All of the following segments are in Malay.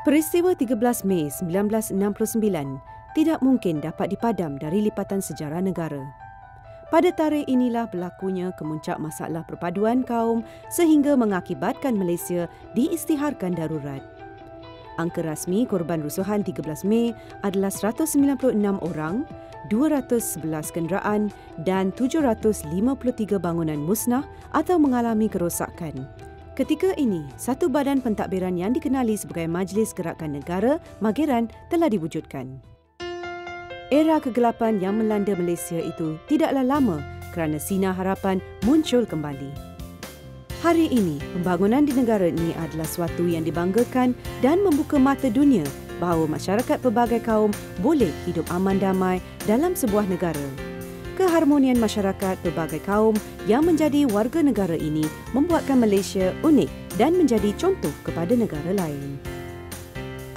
Peristiwa 13 Mei 1969 tidak mungkin dapat dipadam dari lipatan sejarah negara. Pada tarikh inilah berlakunya kemuncak masalah perpaduan kaum sehingga mengakibatkan Malaysia diisytiharkan darurat. Angka rasmi korban rusuhan 13 Mei adalah 196 orang, 211 kenderaan dan 753 bangunan musnah atau mengalami kerosakan. Ketika ini, satu badan pentadbiran yang dikenali sebagai Majlis Gerakan Negara, Mageran, telah diwujudkan. Era kegelapan yang melanda Malaysia itu tidaklah lama kerana sinar harapan muncul kembali. Hari ini, pembangunan di negara ini adalah suatu yang dibanggakan dan membuka mata dunia bahawa masyarakat pelbagai kaum boleh hidup aman damai dalam sebuah negara. Keharmonian masyarakat pelbagai kaum yang menjadi warga negara ini membuatkan Malaysia unik dan menjadi contoh kepada negara lain.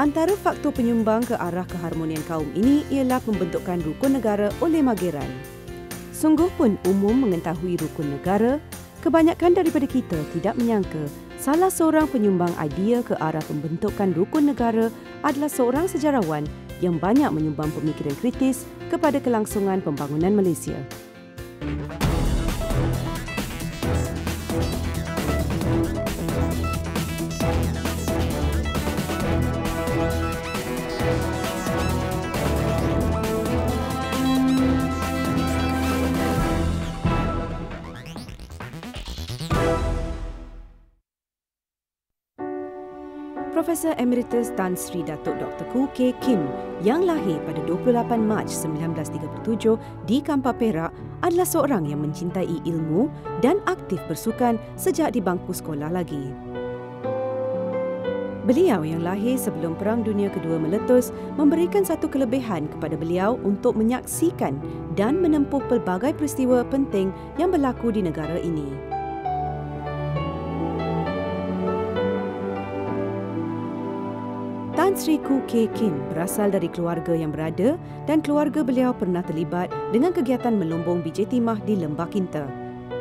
Antara faktor penyumbang ke arah keharmonian kaum ini ialah pembentukan rukun negara oleh Mageran. Sungguh pun umum mengetahui rukun negara, kebanyakan daripada kita tidak menyangka salah seorang penyumbang idea ke arah pembentukan rukun negara adalah seorang sejarawan yang banyak menyumbang pemikiran kritis kepada kelangsungan pembangunan Malaysia. Profesor Emeritus Tan Sri Datuk Dr. Khoo Kay Kim yang lahir pada 28 Mac 1937 di Kampar Perak adalah seorang yang mencintai ilmu dan aktif bersukan sejak di bangku sekolah lagi. Beliau yang lahir sebelum Perang Dunia Kedua meletus memberikan satu kelebihan kepada beliau untuk menyaksikan dan menempuh pelbagai peristiwa penting yang berlaku di negara ini. Tan Sri Khoo Kay Kim berasal dari keluarga yang berada dan keluarga beliau pernah terlibat dengan kegiatan melumbung biji timah di Lembah Kinta.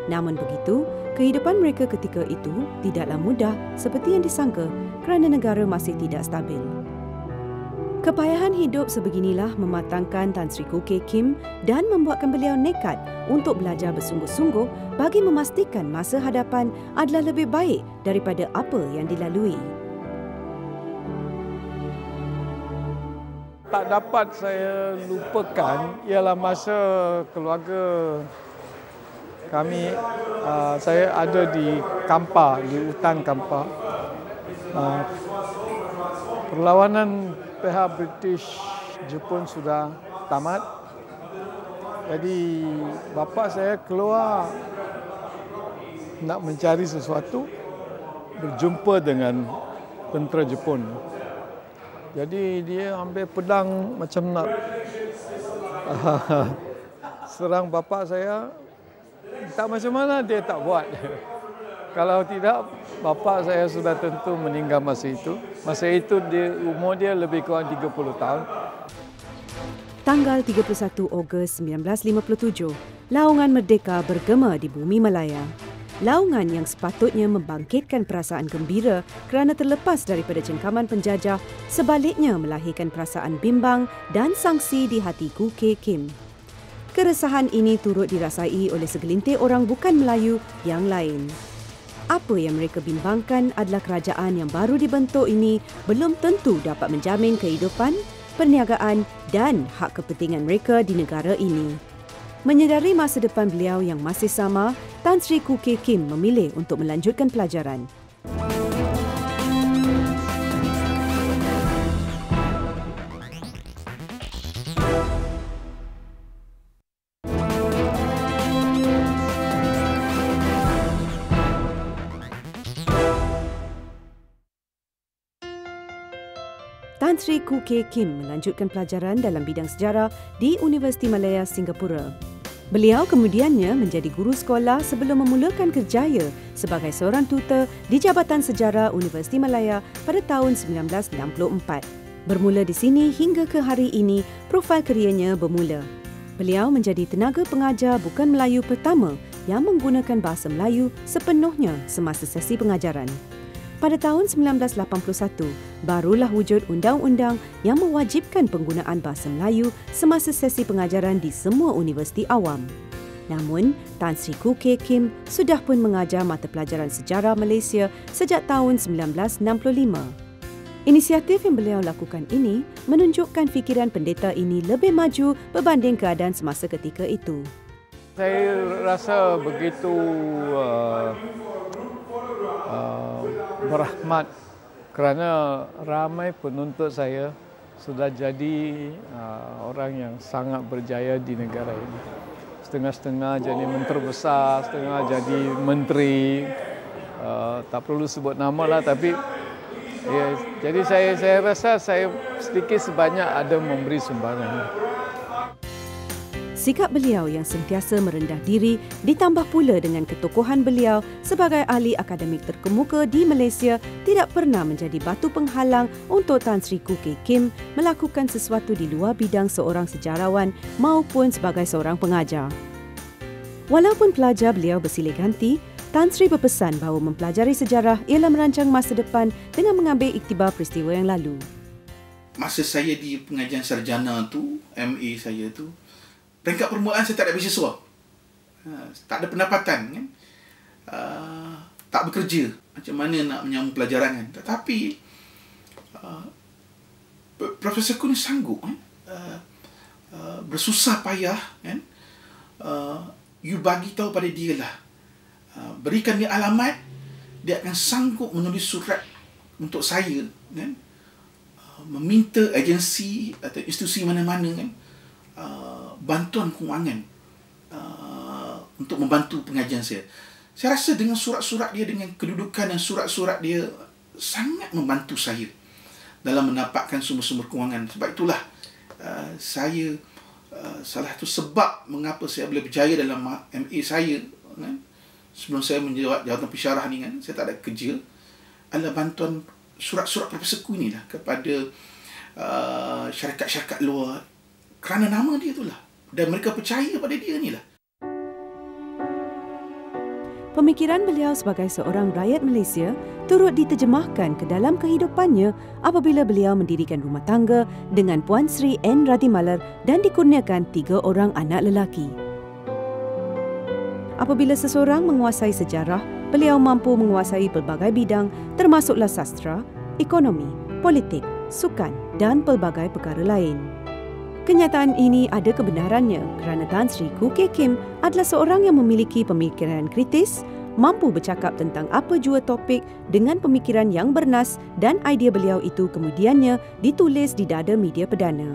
Namun begitu, kehidupan mereka ketika itu tidaklah mudah seperti yang disangka kerana negara masih tidak stabil. Kepayahan hidup sebeginilah mematangkan Tan Sri Khoo Kay Kim dan membuatkan beliau nekat untuk belajar bersungguh-sungguh bagi memastikan masa hadapan adalah lebih baik daripada apa yang dilalui. Tak dapat saya lupakan ialah masa keluarga kami, saya ada di Kampar, di hutan Kampar. Perlawanan pihak British Jepun sudah tamat. Jadi bapa saya keluar nak mencari sesuatu, berjumpa dengan tentera Jepun. Jadi dia ambil pedang macam nak serang bapa saya. Tak macam mana dia tak buat. Kalau tidak, bapa saya sudah tentu meninggal masa itu. Masa itu umur dia lebih kurang 30 tahun. Tanggal 31 Ogos 1957, Laungan Merdeka bergema di bumi Malaya. Laungan yang sepatutnya membangkitkan perasaan gembira kerana terlepas daripada cengkaman penjajah, sebaliknya melahirkan perasaan bimbang dan sangsi di hati Khoo Kay Kim. Keresahan ini turut dirasai oleh segelintir orang bukan Melayu yang lain. Apa yang mereka bimbangkan adalah kerajaan yang baru dibentuk ini belum tentu dapat menjamin kehidupan, perniagaan dan hak kepentingan mereka di negara ini. Menyedari masa depan beliau yang masih sama, Tan Sri Khoo Kay Kim memilih untuk melanjutkan pelajaran. Tan Sri Khoo Kay Kim melanjutkan pelajaran dalam bidang sejarah di Universiti Malaya, Singapura. Beliau kemudiannya menjadi guru sekolah sebelum memulakan kerjaya sebagai seorang tutor di Jabatan Sejarah Universiti Malaya pada tahun 1964. Bermula di sini hingga ke hari ini, profil kerjanya bermula. Beliau menjadi tenaga pengajar bukan Melayu pertama yang menggunakan bahasa Melayu sepenuhnya semasa sesi pengajaran. Pada tahun 1981, barulah wujud undang-undang yang mewajibkan penggunaan bahasa Melayu semasa sesi pengajaran di semua universiti awam. Namun, Tan Sri Koo Kay Kim sudah pun mengajar mata pelajaran sejarah Malaysia sejak tahun 1965. Inisiatif yang beliau lakukan ini menunjukkan fikiran pendeta ini lebih maju berbanding keadaan semasa ketika itu. Saya rasa begitu berahmat kerana ramai penuntut saya sudah jadi orang yang sangat berjaya di negara ini. Setengah-setengah jadi menteri besar, setengah jadi menteri. Tak perlu sebut nama lah, tapi ya, jadi saya rasa saya sedikit sebanyak ada memberi sumbangan. Sikap beliau yang sentiasa merendah diri ditambah pula dengan ketokohan beliau sebagai ahli akademik terkemuka di Malaysia tidak pernah menjadi batu penghalang untuk Tan Sri Koo Kay Kim melakukan sesuatu di luar bidang seorang sejarawan maupun sebagai seorang pengajar. Walaupun pelajar beliau bersilih ganti, Tan Sri berpesan bahawa mempelajari sejarah ialah merancang masa depan dengan mengambil iktibar peristiwa yang lalu. Masa saya di pengajian sarjana tu, MA saya tu, peringkat permulaan saya tak ada beasiswa, tak ada pendapatan kan, tak bekerja, macam mana nak menyambung pelajaran kan. Tetapi Profesor Koo ni sanggup bersusah payah kan, you bagi tahu pada dia lah, berikan dia alamat, dia akan sanggup menulis surat untuk saya kan, meminta agensi atau institusi mana-mana kan, bantuan kewangan untuk membantu pengajian saya. Saya rasa dengan surat-surat dia, dengan kedudukan dan surat-surat dia sangat membantu saya dalam mendapatkan sumber-sumber kewangan. Sebab itulah saya salah satu sebab mengapa saya boleh berjaya dalam MA saya kan, sebelum saya menjawab jawatan pensyarah ni kan, saya tak ada kerja, adalah bantuan surat-surat Profesor Koo ni lah kepada syarikat-syarikat luar, kerana nama dia itulah, dan mereka percaya pada dia ni lah. Pemikiran beliau sebagai seorang rakyat Malaysia turut diterjemahkan ke dalam kehidupannya apabila beliau mendirikan rumah tangga dengan Puan Sri N. Radhimalar dan dikurniakan 3 orang anak lelaki. Apabila seseorang menguasai sejarah, beliau mampu menguasai pelbagai bidang termasuklah sastra, ekonomi, politik, sukan dan pelbagai perkara lain. Kenyataan ini ada kebenarannya kerana Tan Sri Koo Kay Kim adalah seorang yang memiliki pemikiran kritis, mampu bercakap tentang apa jua topik dengan pemikiran yang bernas dan idea beliau itu kemudiannya ditulis di dada media perdana.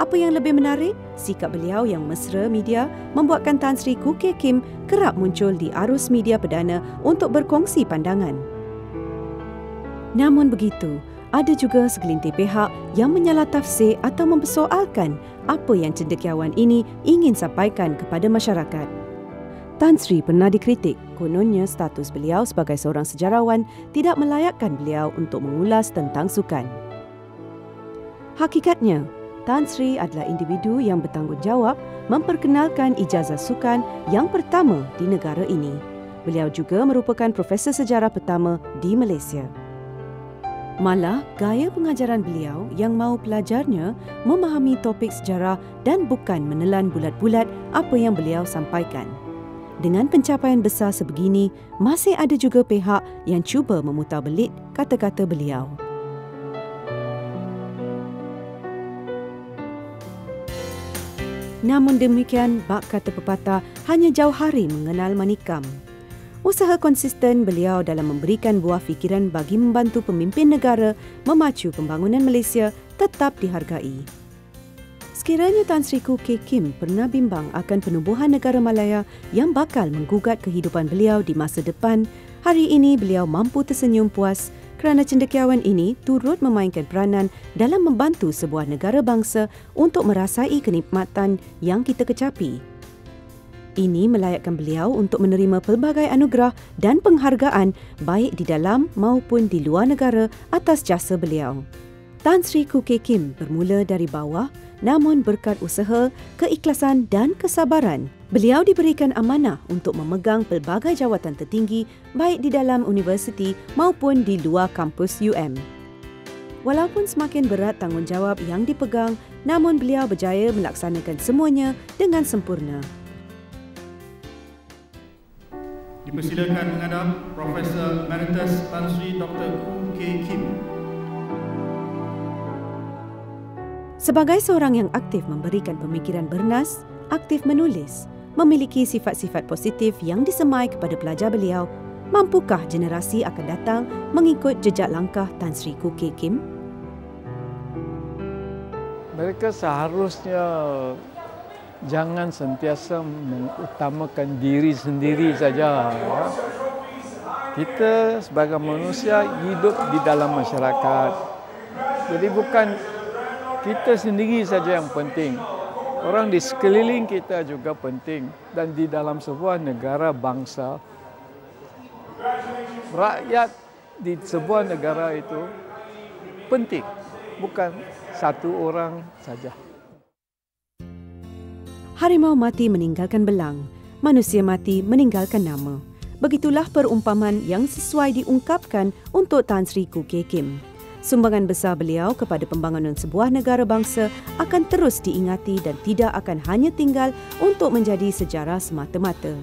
Apa yang lebih menarik, sikap beliau yang mesra media membuatkan Tan Sri Koo Kay Kim kerap muncul di arus media perdana untuk berkongsi pandangan. Namun begitu, ada juga segelintir pihak yang menyalah tafsir atau mempersoalkan apa yang cendekiawan ini ingin sampaikan kepada masyarakat. Tan Sri pernah dikritik, kononnya status beliau sebagai seorang sejarawan tidak melayakkan beliau untuk mengulas tentang sukan. Hakikatnya, Tan Sri adalah individu yang bertanggungjawab memperkenalkan ijazah sukan yang pertama di negara ini. Beliau juga merupakan profesor sejarah pertama di Malaysia. Malah, gaya pengajaran beliau yang mahu pelajarnya memahami topik sejarah dan bukan menelan bulat-bulat apa yang beliau sampaikan. Dengan pencapaian besar sebegini, masih ada juga pihak yang cuba memutarbelit kata-kata beliau. Namun demikian, bak kata pepatah, hanya jauh hari mengenal manikam. Usaha konsisten beliau dalam memberikan buah fikiran bagi membantu pemimpin negara memacu pembangunan Malaysia tetap dihargai. Sekiranya Tan Sri Koo Kay Kim pernah bimbang akan penubuhan negara Malaya yang bakal menggugat kehidupan beliau di masa depan, hari ini beliau mampu tersenyum puas kerana cendekiawan ini turut memainkan peranan dalam membantu sebuah negara bangsa untuk merasai kenikmatan yang kita kecapi. Ini melayakkan beliau untuk menerima pelbagai anugerah dan penghargaan baik di dalam maupun di luar negara atas jasa beliau. Tan Sri Koo Kay Kim bermula dari bawah, namun berkat usaha, keikhlasan dan kesabaran, Beliau diberikan amanah untuk memegang pelbagai jawatan tertinggi baik di dalam universiti maupun di luar kampus UM. Walaupun semakin berat tanggungjawab yang dipegang, namun beliau berjaya melaksanakan semuanya dengan sempurna. Dipersilakan menghadap Profesor Emeritus Tan Sri Dr. Khoo Kay Kim. Sebagai seorang yang aktif memberikan pemikiran bernas, aktif menulis, memiliki sifat-sifat positif yang disemai kepada pelajar beliau, mampukah generasi akan datang mengikut jejak langkah Tan Sri Khoo Kay Kim? Mereka seharusnya jangan sentiasa mengutamakan diri sendiri saja. Kita sebagai manusia hidup di dalam masyarakat. Jadi bukan kita sendiri saja yang penting. Orang di sekeliling kita juga penting. Dan di dalam sebuah negara bangsa, rakyat di sebuah negara itu penting. Bukan satu orang saja. Harimau mati meninggalkan belang, manusia mati meninggalkan nama. Begitulah perumpamaan yang sesuai diungkapkan untuk Tan Sri Khoo Kay Kim. Sumbangan besar beliau kepada pembangunan sebuah negara bangsa akan terus diingati dan tidak akan hanya tinggal untuk menjadi sejarah semata-mata.